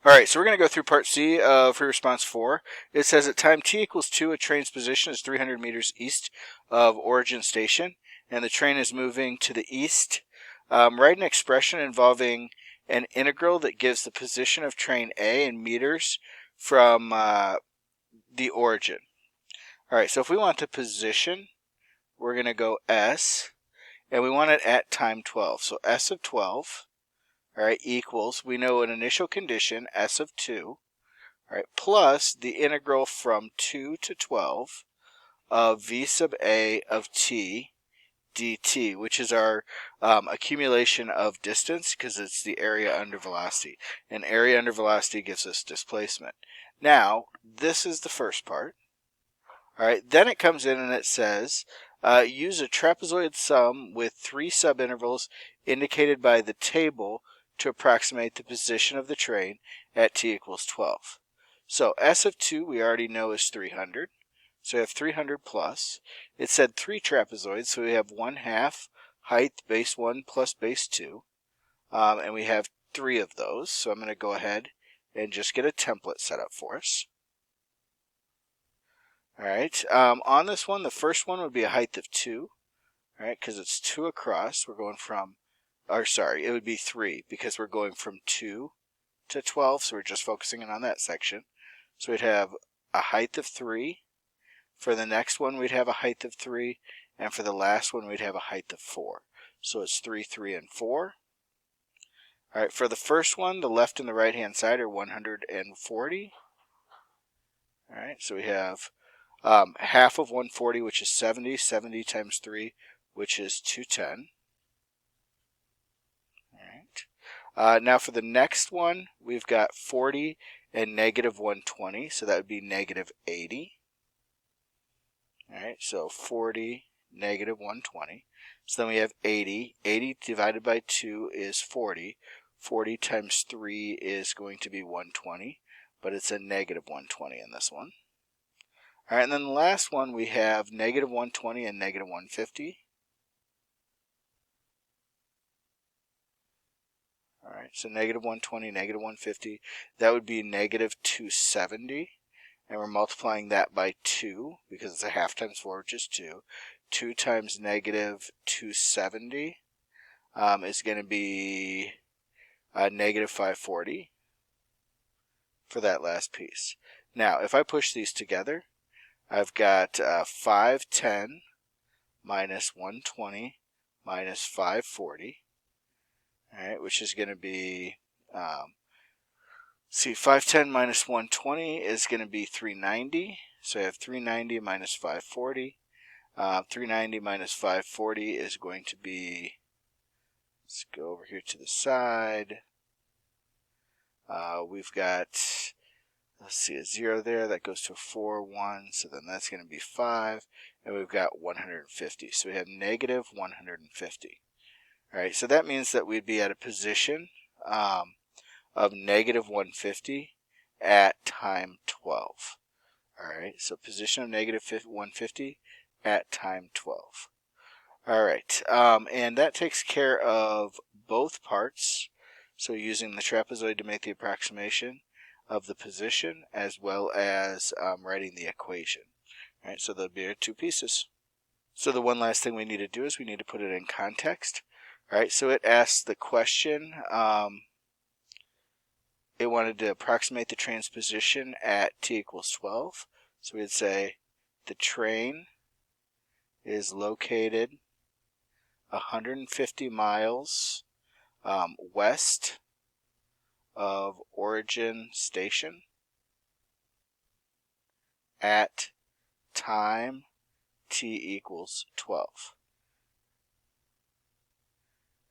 All right, so we're going to go through part C for response 4. It says at time t equals 2, a train's position is 300 meters east of origin station, and the train is moving to the east. Write an expression involving an integral that gives the position of train A in meters from the origin. All right, so if we want the position, we're going to go S, and we want it at time 12. So S of 12. All right, equals, we know an initial condition, S of 2, all right, plus the integral from 2 to 12 of V sub A of t dt, which is our accumulation of distance because it's the area under velocity. And area under velocity gives us displacement. Now, this is the first part. All right, then it comes in and it says, use a trapezoid sum with 3 subintervals indicated by the table to approximate the position of the train at t equals 12. So S of 2 we already know is 300. So we have 300 plus. It said 3 trapezoids, so we have 1/2 height base 1 plus base 2. And we have 3 of those. So I'm going to go ahead and just get a template set up for us. All right, on this one, the first one would be a height of 2. All right, because it's 2 across. We're going from, or sorry, it would be 3 because we're going from 2 to 12. So we're just focusing in on that section. So we'd have a height of 3. For the next one, we'd have a height of 3. And for the last one, we'd have a height of 4. So it's 3, 3, and 4. All right, for the first one, the left and the right hand side are 140. All right, so we have half of 140, which is 70. 70 times 3, which is 210. All right. Now for the next one, we've got 40 and negative 120, so that would be negative 80. All right, so 40, negative 120. So then we have 80. 80 divided by 2 is 40. 40 times 3 is going to be 120, but it's a negative 120 in this one. All right, and then the last one, we have negative 120 and negative 150. All right, so negative 120, negative 150. That would be negative 270. And we're multiplying that by 2 because it's a half times 4, which is 2. 2 times negative 270 is going to be negative 540 for that last piece. Now, if I push these together, I've got 510 minus 120 minus 540, all right, which is going to be, 510 minus 120 is going to be 390. So I have 390 minus 540. 390 minus 540 is going to be, let's go over here to the side. We've got, let's see, a 0 there. That goes to a 4, 1. So then that's going to be 5. And we've got 150. So we have negative 150. All right, so that means that we'd be at a position of negative 150 at time 12. All right, so position of negative 150 at time 12. All right, and that takes care of both parts. So using the trapezoid to make the approximation of the position as well as writing the equation. All right, so there'll be our 2 pieces. So the one last thing we need to do is we need to put it in context. All right, so it asks the question, it wanted to approximate the train's position at t equals 12. So we'd say the train is located 150 miles west of origin station at time t equals 12.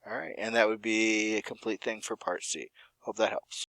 All right, and that would be a complete thing for part C. Hope that helps.